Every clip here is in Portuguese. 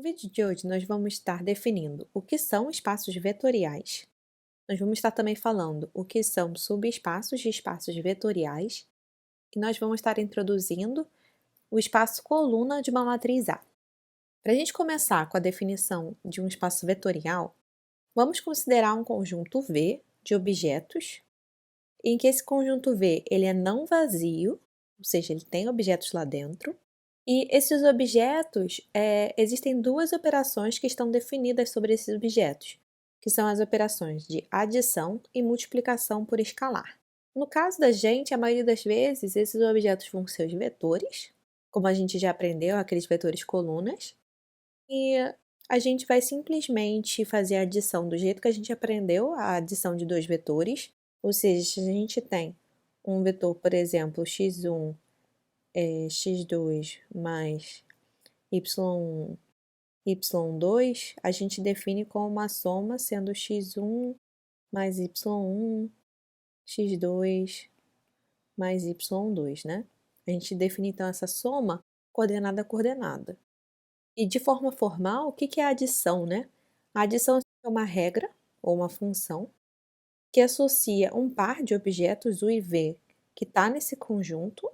No vídeo de hoje, nós vamos estar definindo o que são espaços vetoriais. Nós vamos estar também falando o que são subespaços de espaços vetoriais e nós vamos estar introduzindo o espaço coluna de uma matriz A. Para a gente começar com a definição de um espaço vetorial, vamos considerar um conjunto V de objetos, em que esse conjunto V ele é não vazio, ou seja, ele tem objetos lá dentro. E esses objetos, existem duas operações que estão definidas sobre esses objetos, que são as operações de adição e multiplicação por escalar. No caso da gente, a maioria das vezes, esses objetos vão ser os vetores, como a gente já aprendeu, aqueles vetores colunas, e a gente vai simplesmente fazer a adição do jeito que a gente aprendeu, a adição de dois vetores, ou seja, se a gente tem um vetor, por exemplo, x1 x2 mais y1, y2, a gente define como uma soma sendo x1 mais y1, x2 mais y2, né? A gente define então essa soma coordenada a coordenada. E de forma formal, o que é a adição, né? A adição é uma regra ou uma função que associa um par de objetos U e V que está nesse conjunto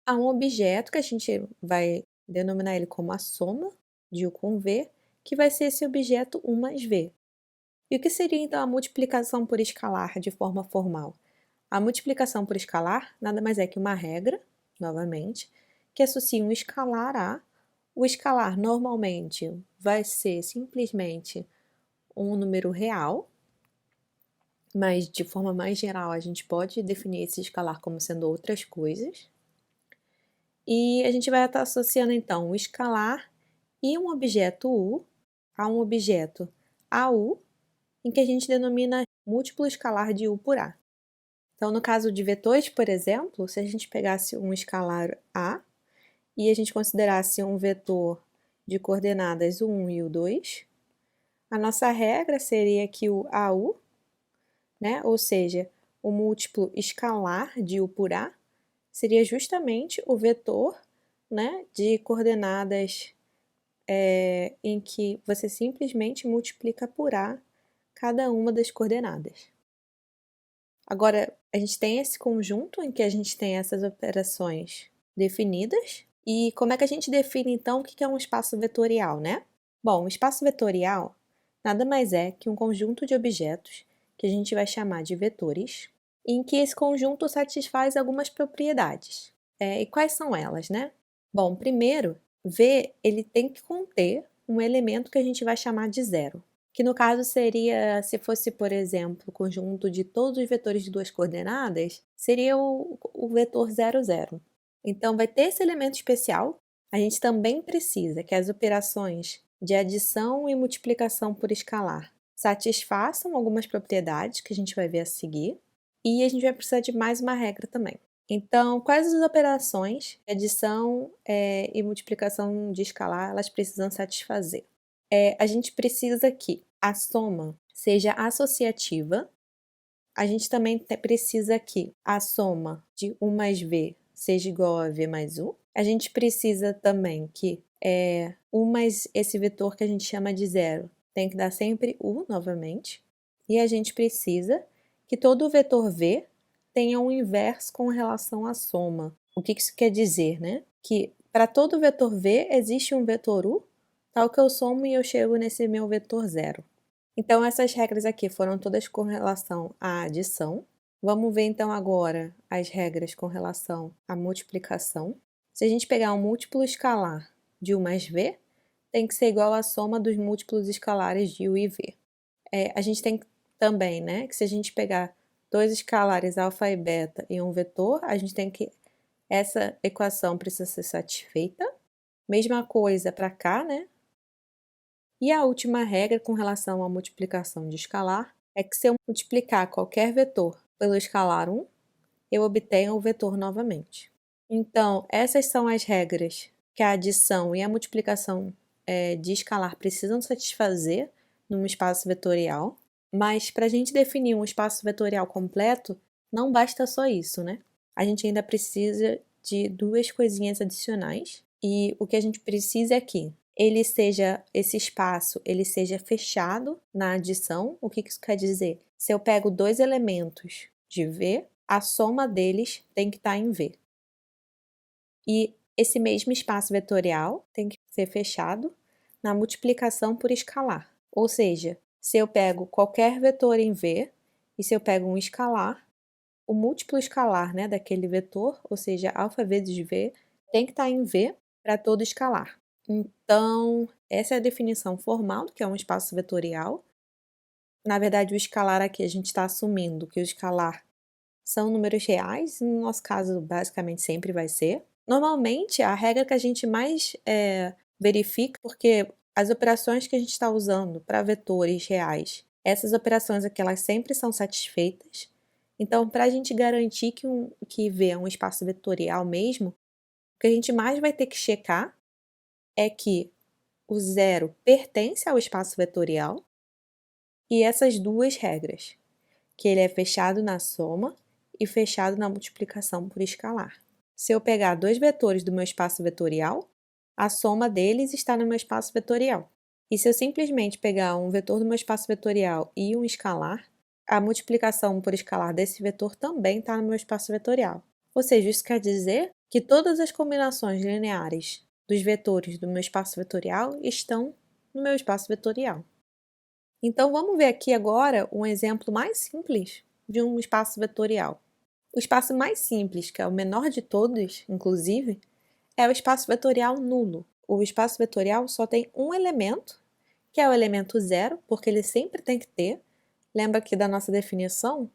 a um objeto que a gente vai denominar ele como a soma de U com V, que vai ser esse objeto 1 mais V. E o que seria então a multiplicação por escalar de forma formal? A multiplicação por escalar nada mais é que uma regra, novamente, que associa um escalar a. O escalar normalmente vai ser simplesmente um número real, mas de forma mais geral a gente pode definir esse escalar como sendo outras coisas. E a gente vai estar associando então o escalar e um objeto U a um objeto AU, em que a gente denomina múltiplo escalar de U por A. Então, no caso de vetores, por exemplo, se a gente pegasse um escalar A e a gente considerasse um vetor de coordenadas o 1 e o 2, a nossa regra seria que o AU, né, ou seja, o múltiplo escalar de U por A, seria justamente o vetor, né, de coordenadas em que você simplesmente multiplica por A cada uma das coordenadas. Agora, a gente tem esse conjunto em que a gente tem essas operações definidas. E como é que a gente define, então, o que é um espaço vetorial, né? Bom, um espaço vetorial nada mais é que um conjunto de objetos que a gente vai chamar de vetores, em que esse conjunto satisfaz algumas propriedades. E quais são elas, né? Bom, primeiro, V ele tem que conter um elemento que a gente vai chamar de zero, que no caso seria, se fosse, por exemplo, o conjunto de todos os vetores de duas coordenadas, seria o vetor 0, 0. Então, vai ter esse elemento especial. A gente também precisa que as operações de adição e multiplicação por escalar satisfaçam algumas propriedades que a gente vai ver a seguir, e a gente vai precisar de mais uma regra também. Então, quais as operações de adição e multiplicação de escalar elas precisam satisfazer? A gente precisa que a soma seja associativa, a gente também precisa que a soma de U mais V seja igual a V mais U, a gente precisa também que U mais esse vetor que a gente chama de zero tem que dar sempre U novamente, e a gente precisa que todo vetor V tenha um inverso com relação à soma. O que isso quer dizer, né? Que para todo vetor V existe um vetor U, tal que eu somo e eu chego nesse meu vetor zero. Então, essas regras aqui foram todas com relação à adição. Vamos ver então agora as regras com relação à multiplicação. Se a gente pegar um múltiplo escalar de U mais V, tem que ser igual à soma dos múltiplos escalares de U e V. A gente tem também, né, que se a gente pegar dois escalares alfa e beta e um vetor, a gente tem que essa equação precisa ser satisfeita. Mesma coisa para cá, né? E a última regra com relação à multiplicação de escalar é que se eu multiplicar qualquer vetor pelo escalar 1, eu obtenho o vetor novamente. Então, essas são as regras que a adição e a multiplicação de escalar precisam satisfazer num espaço vetorial, mas para a gente definir um espaço vetorial completo, não basta só isso, né? A gente ainda precisa de duas coisinhas adicionais, e o que a gente precisa é que esse espaço ele seja fechado na adição. O que isso quer dizer? Se eu pego dois elementos de V, a soma deles tem que estar em V. E esse mesmo espaço vetorial tem que ser fechado na multiplicação por escalar. Ou seja, se eu pego qualquer vetor em V e se eu pego um escalar, o múltiplo escalar, né, daquele vetor, ou seja, alfa vezes V, tem que estar em V para todo escalar. Então, essa é a definição formal do que é um espaço vetorial. Na verdade, o escalar aqui a gente está assumindo que o escalar são números reais, no nosso caso, basicamente sempre vai ser. Normalmente, a regra que a gente mais verifica, porque as operações que a gente está usando para vetores reais, essas operações aqui, elas sempre são satisfeitas. Então, para a gente garantir que V é um espaço vetorial mesmo, o que a gente mais vai ter que checar é que o zero pertence ao espaço vetorial e essas duas regras, que ele é fechado na soma e fechado na multiplicação por escalar. Se eu pegar dois vetores do meu espaço vetorial, a soma deles está no meu espaço vetorial. E se eu simplesmente pegar um vetor do meu espaço vetorial e um escalar, a multiplicação por escalar desse vetor também está no meu espaço vetorial. Ou seja, isso quer dizer que todas as combinações lineares dos vetores do meu espaço vetorial estão no meu espaço vetorial. Então, vamos ver aqui agora um exemplo mais simples de um espaço vetorial. O espaço mais simples, que é o menor de todos, inclusive, é o espaço vetorial nulo. O espaço vetorial só tem um elemento, que é o elemento zero, porque ele sempre tem que ter. Lembra aqui da nossa definição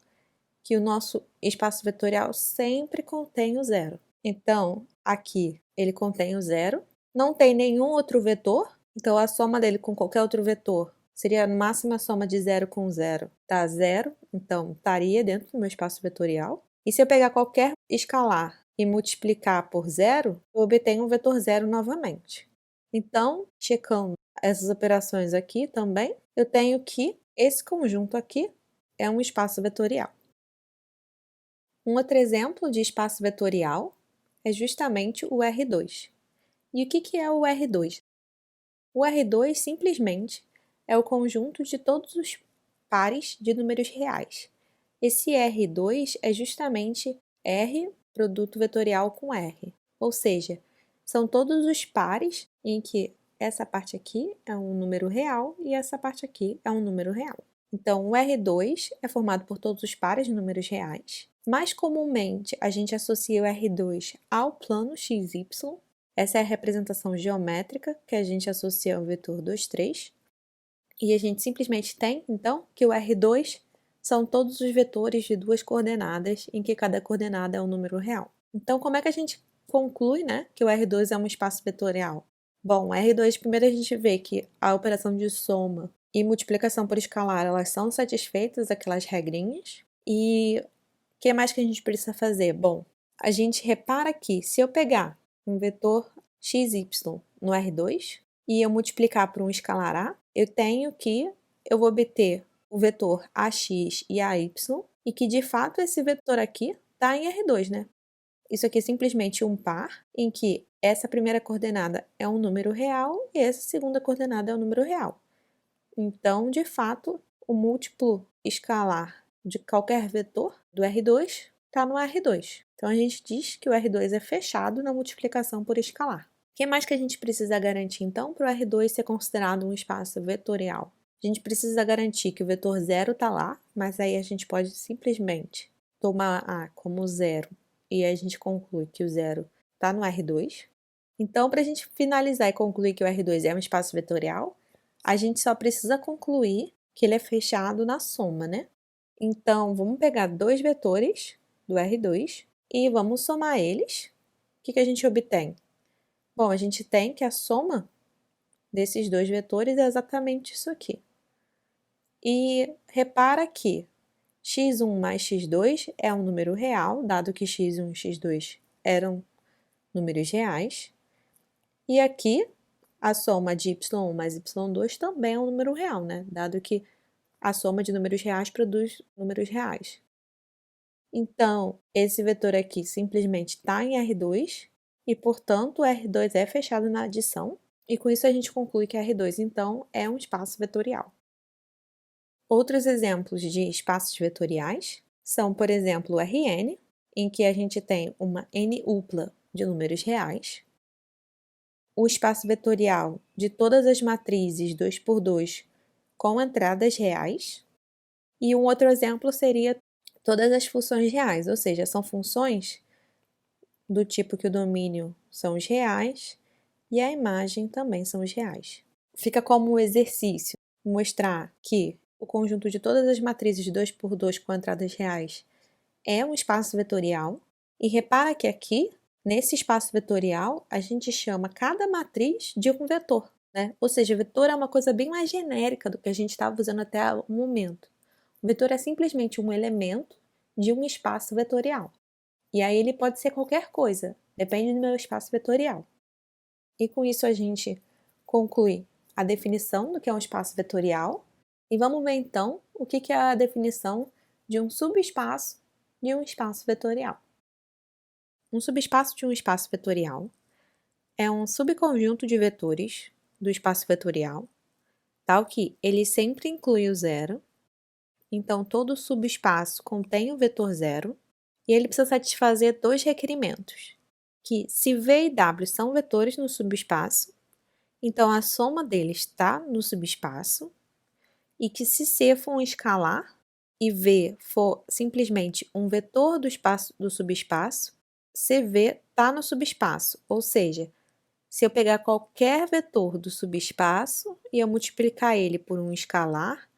que o nosso espaço vetorial sempre contém o zero. Então, aqui ele contém o zero, não tem nenhum outro vetor, então a soma dele com qualquer outro vetor seria no máximo a soma de zero com zero, dá zero, então estaria dentro do meu espaço vetorial. E se eu pegar qualquer escalar e multiplicar por zero, eu obtenho um vetor zero novamente. Então, checando essas operações aqui também, eu tenho que esse conjunto aqui é um espaço vetorial. Um outro exemplo de espaço vetorial é justamente o R2. E o que é o R2? O R2 simplesmente é o conjunto de todos os pares de números reais. Esse R2 é justamente R produto vetorial com R, ou seja, são todos os pares em que essa parte aqui é um número real e essa parte aqui é um número real. Então, o R2 é formado por todos os pares de números reais. Mais comumente, a gente associa o R2 ao plano XY. Essa é a representação geométrica que a gente associa ao vetor 2, 3. E a gente simplesmente tem, então, que o R2 são todos os vetores de duas coordenadas, em que cada coordenada é um número real. Então, como é que a gente conclui, né, que o R2 é um espaço vetorial? Bom, o R2, primeiro a gente vê que a operação de soma e multiplicação por escalar, elas são satisfeitas, aquelas regrinhas. E o que mais que a gente precisa fazer? Bom, a gente repara que se eu pegar um vetor xy no R2 e eu multiplicar por um escalar A, eu vou obter o vetor AX e AY, e que de fato esse vetor aqui está em R2, né? Isso aqui é simplesmente um par em que essa primeira coordenada é um número real e essa segunda coordenada é um número real. Então, de fato, o múltiplo escalar de qualquer vetor do R2 está no R2. Então, a gente diz que o R2 é fechado na multiplicação por escalar. O que mais que a gente precisa garantir, então, para o R2 ser considerado um espaço vetorial? A gente precisa garantir que o vetor zero está lá, mas aí a gente pode simplesmente tomar A como zero e aí a gente conclui que o zero está no R2. Então, para a gente finalizar e concluir que o R2 é um espaço vetorial, a gente só precisa concluir que ele é fechado na soma, né? Então, vamos pegar dois vetores do R2 e vamos somar eles. O que a gente obtém? Bom, a gente tem que a soma desses dois vetores é exatamente isso aqui. E repara que x1 mais x2 é um número real, dado que x1 e x2 eram números reais. E aqui, a soma de y1 mais y2 também é um número real, né? Dado que a soma de números reais produz números reais. Então, esse vetor aqui simplesmente está em R2 e, portanto, o R2 é fechado na adição. E com isso a gente conclui que R2, então, é um espaço vetorial. Outros exemplos de espaços vetoriais são, por exemplo, o Rn, em que a gente tem uma n-upla de números reais, o espaço vetorial de todas as matrizes 2 por 2 com entradas reais, e um outro exemplo seria todas as funções reais, ou seja, são funções do tipo que o domínio são os reais e a imagem também são os reais. Fica como um exercício mostrar que o conjunto de todas as matrizes 2 por 2 com entradas reais é um espaço vetorial, e repara que aqui, nesse espaço vetorial, a gente chama cada matriz de um vetor, né? Ou seja, vetor é uma coisa bem mais genérica do que a gente estava usando até o momento. O vetor é simplesmente um elemento de um espaço vetorial. E aí ele pode ser qualquer coisa, depende do meu espaço vetorial. E com isso a gente conclui a definição do que é um espaço vetorial. E vamos ver então o que é a definição de um subespaço de um espaço vetorial. Um subespaço de um espaço vetorial é um subconjunto de vetores do espaço vetorial, tal que ele sempre inclui o zero. Então, todo subespaço contém o vetor zero e ele precisa satisfazer dois requerimentos, que se V e W são vetores no subespaço, então a soma deles está no subespaço, e que se C for um escalar e V for simplesmente um vetor do espaço do subespaço, CV está no subespaço, ou seja, se eu pegar qualquer vetor do subespaço e eu multiplicar ele por um escalar,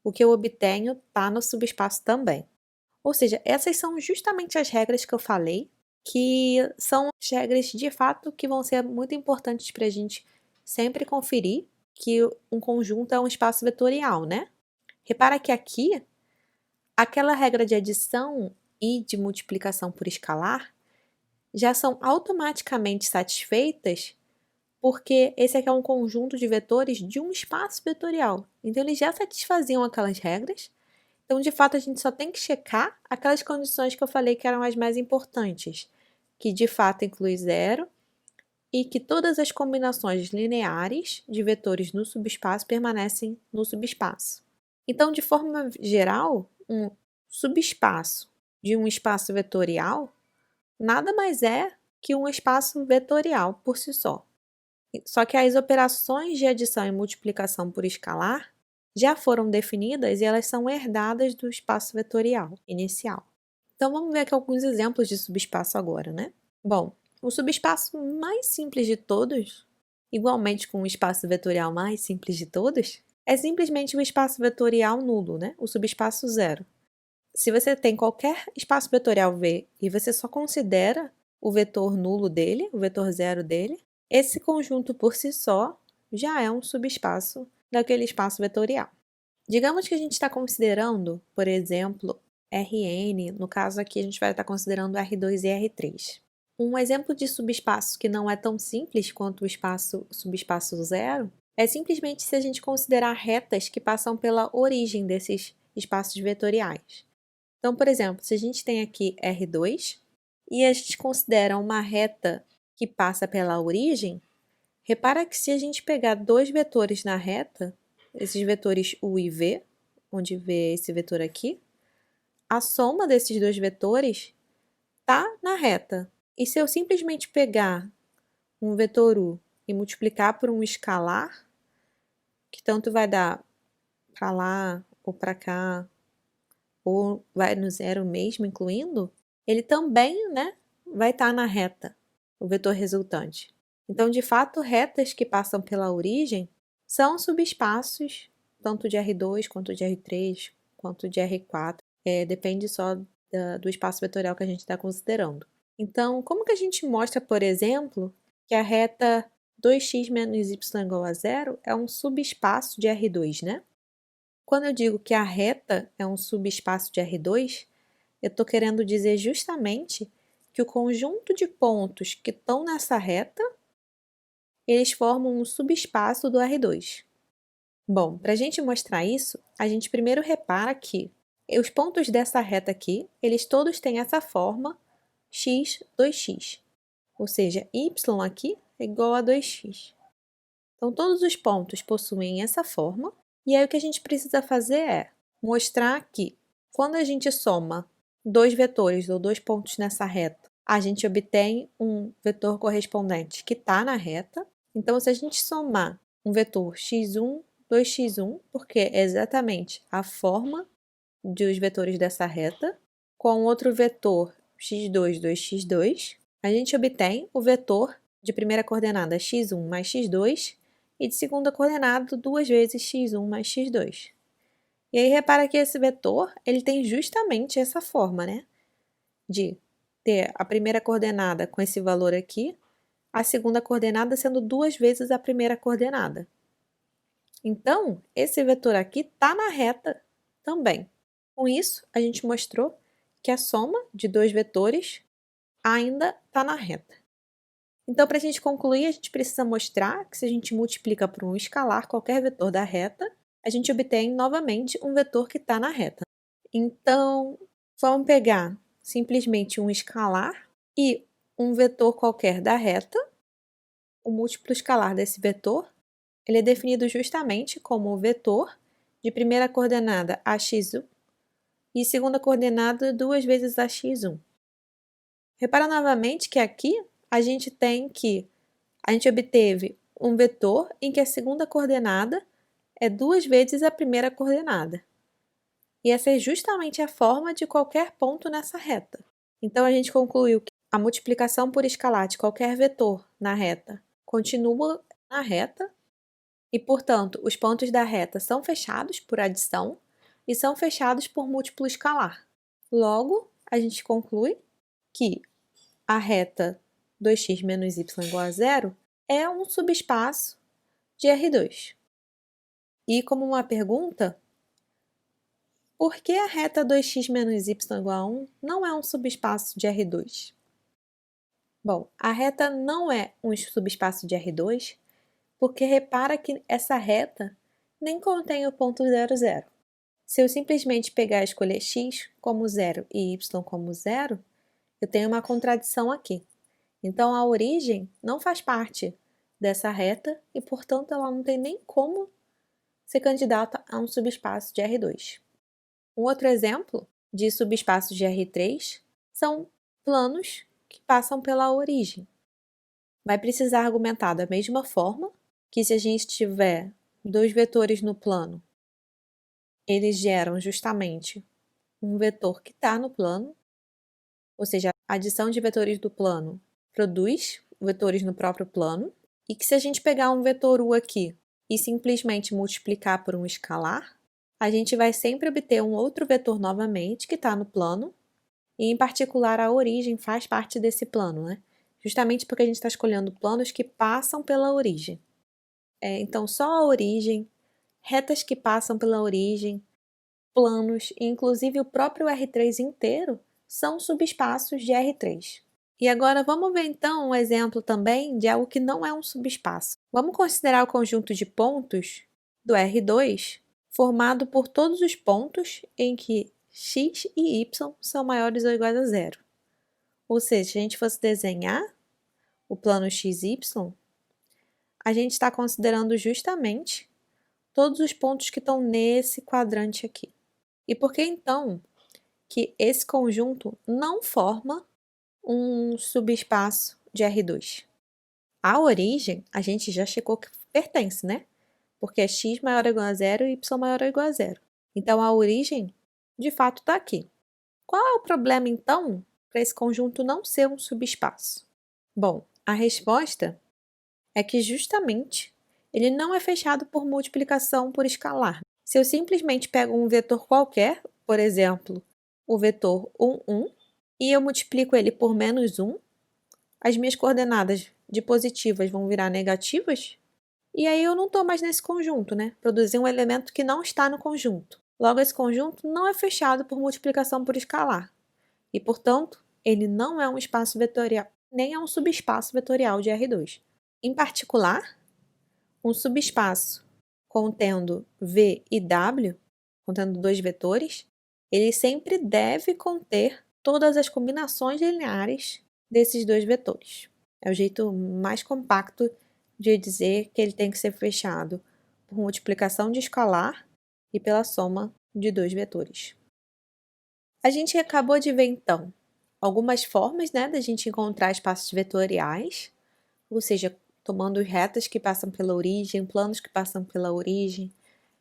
o que eu obtenho está no subespaço também. Ou seja, essas são justamente as regras que eu falei, que são as regras de fato que vão ser muito importantes para a gente sempre conferir que um conjunto é um espaço vetorial, né? Repara que aqui, aquela regra de adição e de multiplicação por escalar já são automaticamente satisfeitas porque esse aqui é um conjunto de vetores de um espaço vetorial. Então, eles já satisfaziam aquelas regras. Então, de fato, a gente só tem que checar aquelas condições que eu falei que eram as mais importantes, que de fato inclui zero e que todas as combinações lineares de vetores no subespaço permanecem no subespaço. Então, de forma geral, um subespaço de um espaço vetorial nada mais é que um espaço vetorial por si só. Só que as operações de adição e multiplicação por escalar já foram definidas e elas são herdadas do espaço vetorial inicial. Então vamos ver aqui alguns exemplos de subespaço agora, né? Bom, o subespaço mais simples de todos, igualmente com o espaço vetorial mais simples de todos, é simplesmente o espaço vetorial nulo, né? O subespaço zero. Se você tem qualquer espaço vetorial V e você só considera o vetor nulo dele, o vetor zero dele, esse conjunto por si só já é um subespaço daquele espaço vetorial. Digamos que a gente está considerando, por exemplo, Rn, no caso aqui a gente vai estar considerando R2 e R3. Um exemplo de subespaço que não é tão simples quanto o subespaço zero é simplesmente se a gente considerar retas que passam pela origem desses espaços vetoriais. Então, por exemplo, se a gente tem aqui R2 e a gente considera uma reta que passa pela origem, repara que se a gente pegar dois vetores na reta, esses vetores U e V, onde V é esse vetor aqui, a soma desses dois vetores está na reta. E se eu simplesmente pegar um vetor U e multiplicar por um escalar, que tanto vai dar para lá ou para cá, ou vai no zero mesmo, incluindo, ele também, né, vai estar na reta, o vetor resultante. Então, de fato, retas que passam pela origem são subespaços, tanto de R2, quanto de R3, quanto de R4. Depende só do espaço vetorial que a gente está considerando. Então, como que a gente mostra, por exemplo, que a reta 2x menos y igual a zero é um subespaço de R2, né? Quando eu digo que a reta é um subespaço de R2, eu estou querendo dizer justamente que o conjunto de pontos que estão nessa reta, eles formam um subespaço do R2. Bom, para a gente mostrar isso, a gente primeiro repara que os pontos dessa reta aqui, eles todos têm essa forma x, 2x. Ou seja, y aqui é igual a 2x. Então, todos os pontos possuem essa forma, e aí o que a gente precisa fazer é mostrar que, quando a gente soma dois vetores ou dois pontos nessa reta, a gente obtém um vetor correspondente que está na reta. Então, se a gente somar um vetor x1, 2x1, porque é exatamente a forma dos vetores dessa reta, com outro vetor x2, 2x2, a gente obtém o vetor de primeira coordenada x1 mais x2 e de segunda coordenada 2 vezes x1 mais x2. E aí repara que esse vetor ele tem justamente essa forma, né? De ter a primeira coordenada com esse valor aqui, a segunda coordenada sendo 2 vezes a primeira coordenada. Então, esse vetor aqui está na reta também. Com isso, a gente mostrou que a soma de dois vetores ainda está na reta. Então, para a gente concluir, a gente precisa mostrar que se a gente multiplica por um escalar qualquer vetor da reta, a gente obtém novamente um vetor que está na reta. Então, vamos pegar simplesmente um escalar e um vetor qualquer da reta. O múltiplo escalar desse vetor ele é definido justamente como o vetor de primeira coordenada ax1 e segunda coordenada 2 vezes ax1. Repara novamente que aqui a gente obteve um vetor em que a segunda coordenada é 2 vezes a primeira coordenada. E essa é justamente a forma de qualquer ponto nessa reta. Então, a gente concluiu que a multiplicação por escalar de qualquer vetor na reta continua na reta e, portanto, os pontos da reta são fechados por adição e são fechados por múltiplo escalar. Logo, a gente conclui que a reta 2x menos y igual a zero é um subespaço de R2. E como uma pergunta, por que a reta 2x menos y igual a 1 não é um subespaço de R2? Bom, a reta não é um subespaço de R2 porque repara que essa reta nem contém o ponto 0, 0. Se eu simplesmente pegar e escolher x como 0 e y como 0, eu tenho uma contradição aqui. Então, a origem não faz parte dessa reta e, portanto, ela não tem nem como ser candidata a um subespaço de R2. Um outro exemplo de subespaços de R3 são planos que passam pela origem. Vai precisar argumentar da mesma forma que se a gente tiver dois vetores no plano, eles geram justamente um vetor que está no plano, ou seja, a adição de vetores do plano produz vetores no próprio plano, e que se a gente pegar um vetor u aqui e simplesmente multiplicar por um escalar, a gente vai sempre obter um outro vetor novamente que está no plano, e em particular a origem faz parte desse plano, né? Justamente porque a gente está escolhendo planos que passam pela origem. Então, só a origem, retas que passam pela origem, planos e inclusive o próprio R3 inteiro são subespaços de R3. E agora vamos ver então um exemplo também de algo que não é um subespaço. Vamos considerar o conjunto de pontos do R2 formado por todos os pontos em que x e y são maiores ou iguais a zero. Ou seja, se a gente fosse desenhar o plano XY, a gente está considerando justamente todos os pontos que estão nesse quadrante aqui. E por que então que esse conjunto não forma um subespaço de R2? A origem, a gente já checou que pertence, né? Porque é x maior ou igual a zero e y maior ou igual a zero. Então, a origem, de fato, está aqui. Qual é o problema, então, para esse conjunto não ser um subespaço? Bom, a resposta é que justamente ele não é fechado por multiplicação por escalar. Se eu simplesmente pego um vetor qualquer, por exemplo, o vetor 1, 1, e eu multiplico ele por menos 1, as minhas coordenadas de positivas vão virar negativas, e aí eu não estou mais nesse conjunto, né? Produzir um elemento que não está no conjunto. Logo, esse conjunto não é fechado por multiplicação por escalar. E, portanto, ele não é um espaço vetorial, nem é um subespaço vetorial de R2. Em particular, um subespaço contendo V e W, contendo dois vetores, ele sempre deve conter todas as combinações lineares desses dois vetores. É o jeito mais compacto de dizer que ele tem que ser fechado por multiplicação de escalar e pela soma de dois vetores. A gente acabou de ver, então, algumas formas, né, da gente encontrar espaços vetoriais, ou seja, tomando retas que passam pela origem, planos que passam pela origem.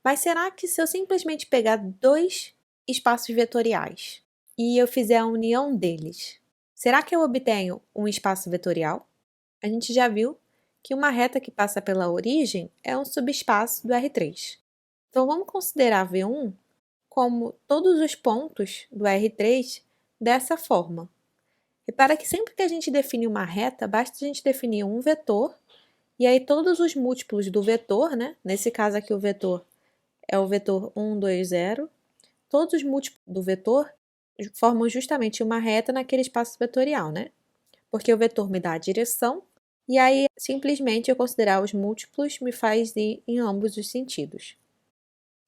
Mas será que se eu simplesmente pegar dois espaços vetoriais e eu fizer a união deles, será que eu obtenho um espaço vetorial? A gente já viu que uma reta que passa pela origem é um subespaço do R3. Então vamos considerar V1 como todos os pontos do R3 dessa forma. Repara que sempre que a gente define uma reta, basta a gente definir um vetor, e aí todos os múltiplos do vetor, né? Nesse caso aqui o vetor é o vetor 1, 2, 0, todos os múltiplos do vetor formam justamente uma reta naquele espaço vetorial, né? Porque o vetor me dá a direção, e aí simplesmente eu considerar os múltiplos me faz ir em ambos os sentidos.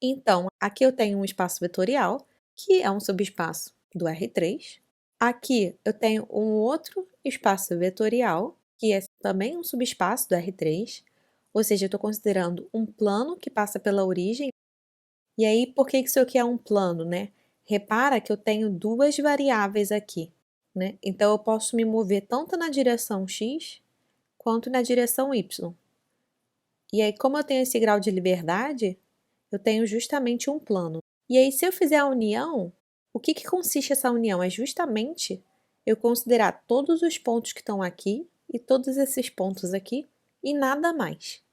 Então, aqui eu tenho um espaço vetorial, que é um subespaço do R3. Aqui eu tenho um outro espaço vetorial, que é também um subespaço do R3, ou seja, eu estou considerando um plano que passa pela origem. E aí, por que isso aqui é um plano, né? Repara que eu tenho duas variáveis aqui, né? Então, eu posso me mover tanto na direção x quanto na direção y. E aí, como eu tenho esse grau de liberdade, eu tenho justamente um plano. E aí, se eu fizer a união, o que consiste essa união? É justamente eu considerar todos os pontos que estão aqui e todos esses pontos aqui e nada mais.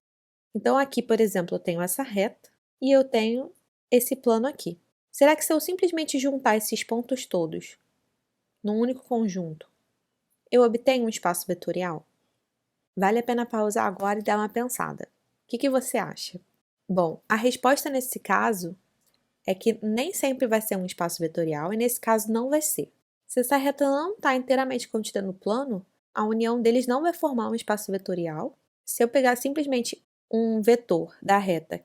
Então, aqui, por exemplo, eu tenho essa reta e eu tenho esse plano aqui. Será que se eu simplesmente juntar esses pontos todos num único conjunto, eu obtenho um espaço vetorial? Vale a pena pausar agora e dar uma pensada. O que você acha? Bom, a resposta nesse caso é que nem sempre vai ser um espaço vetorial e nesse caso não vai ser. Se essa reta não está inteiramente contida no plano, a união deles não vai formar um espaço vetorial. Se eu pegar simplesmente um vetor da reta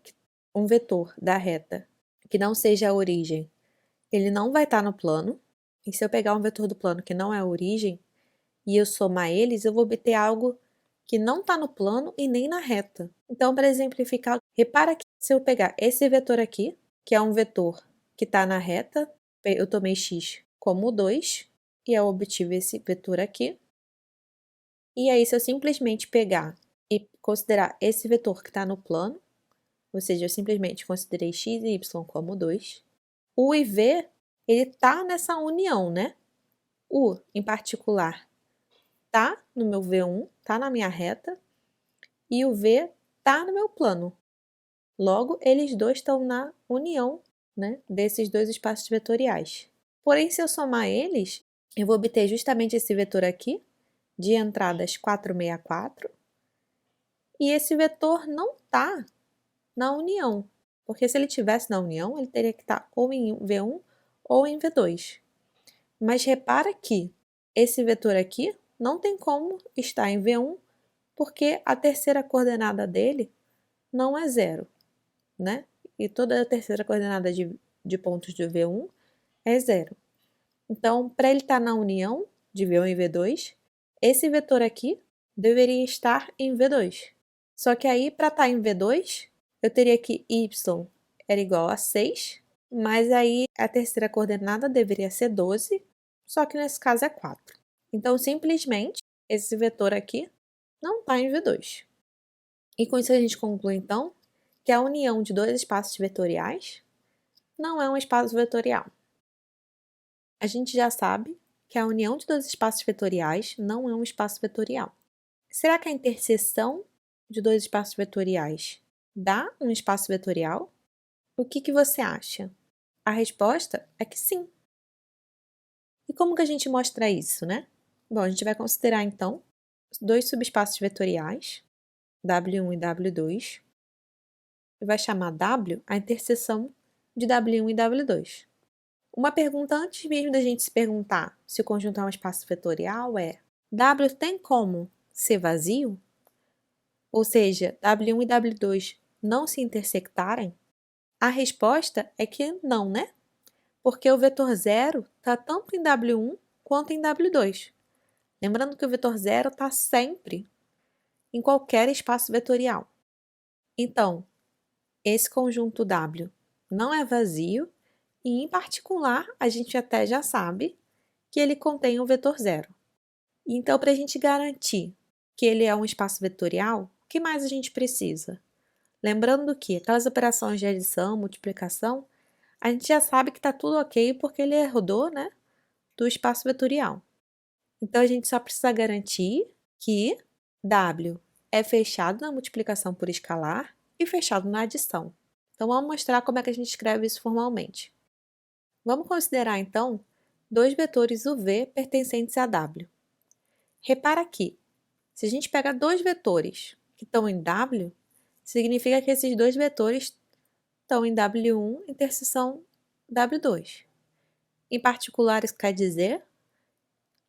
que não seja a origem, ele não vai estar no plano. E se eu pegar um vetor do plano que não é a origem e eu somar eles, eu vou obter algo que não está no plano e nem na reta. Então, para exemplificar, repara que se eu pegar esse vetor aqui, que é um vetor que está na reta, eu tomei x como 2, e eu obtive esse vetor aqui. E aí, se eu simplesmente pegar e considerar esse vetor que está no plano, ou seja, eu simplesmente considerei x e y como 2, u e v, ele está nessa união, né? U, em particular, tá no meu V1, tá na minha reta, e o V tá no meu plano. Logo, eles dois estão na união, né, desses dois espaços vetoriais. Porém, se eu somar eles, eu vou obter justamente esse vetor aqui, de entradas 464, e esse vetor não tá na união, porque se ele tivesse na união, ele teria que estar ou em V1 ou em V2. Mas repara que esse vetor aqui não tem como estar em V1, porque a terceira coordenada dele não é 0, né? E toda a terceira coordenada de pontos de V1 é 0. Então, para ele estar na união de V1 e V2, esse vetor aqui deveria estar em V2. Só que aí, para estar em V2, eu teria que y era igual a 6, mas aí a terceira coordenada deveria ser 12, só que nesse caso é 4. Então, simplesmente, esse vetor aqui não está em V2. E com isso a gente conclui, então, que a união de dois espaços vetoriais não é um espaço vetorial. A gente já sabe que a união de dois espaços vetoriais não é um espaço vetorial. Será que a interseção de dois espaços vetoriais dá um espaço vetorial? O que você acha? A resposta é que sim. E como que a gente mostra isso, né? Bom, a gente vai considerar, então, dois subespaços vetoriais, W1 e W2, e vai chamar W a interseção de W1 e W2. Uma pergunta antes mesmo da gente se perguntar se o conjunto é um espaço vetorial é: W tem como ser vazio? Ou seja, W1 e W2 não se intersectarem? A resposta é que não, né? Porque o vetor 0 está tanto em W1 quanto em W2. Lembrando que o vetor 0 está sempre em qualquer espaço vetorial. Então, esse conjunto W não é vazio e, em particular, a gente até já sabe que ele contém um vetor zero. Então, para a gente garantir que ele é um espaço vetorial, o que mais a gente precisa? Lembrando que aquelas operações de adição, multiplicação, a gente já sabe que está tudo ok porque ele herdou, né, do espaço vetorial. Então, a gente só precisa garantir que W é fechado na multiplicação por escalar e fechado na adição. Então, vamos mostrar como é que a gente escreve isso formalmente. Vamos considerar, então, dois vetores UV pertencentes a W. Repara que, se a gente pega dois vetores que estão em W, significa que esses dois vetores estão em W1 interseção W2. Em particular, isso quer dizer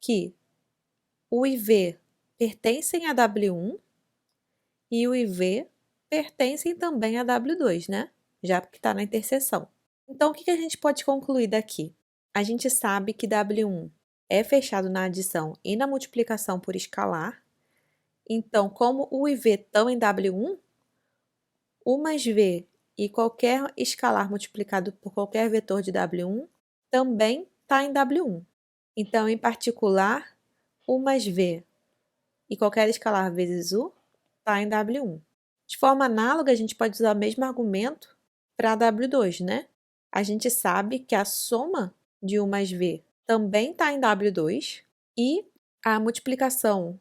que o IV pertencem a W1 e o IV pertencem também a W2, né? Já que está na interseção. Então, o que a gente pode concluir daqui? A gente sabe que W1 é fechado na adição e na multiplicação por escalar. Então, como o e v estão em W1, U mais V e qualquer escalar multiplicado por qualquer vetor de W1 também está em W1. Então, em particular, U mais V e qualquer escalar vezes U está em W1. De forma análoga, a gente pode usar o mesmo argumento para W2, né? A gente sabe que a soma de U mais V também está em W2 e a multiplicação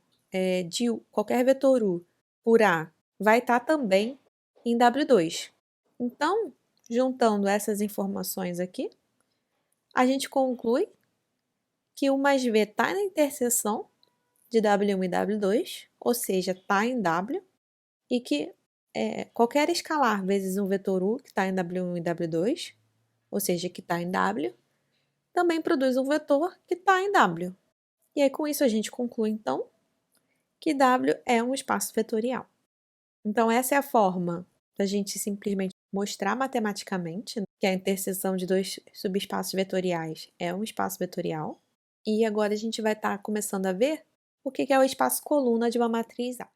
de qualquer vetor U por A vai estar também em W2. Então, juntando essas informações aqui, a gente conclui que U mais V está na interseção de W1 e W2, ou seja, está em W, e que qualquer escalar vezes um vetor U que está em W1 e W2, ou seja, que está em W, também produz um vetor que está em W. E aí, com isso, a gente conclui, então, que W é um espaço vetorial. Então, essa é a forma da gente simplesmente mostrar matematicamente que a interseção de dois subespaços vetoriais é um espaço vetorial. E agora a gente vai estar começando a ver o que é o espaço coluna de uma matriz A.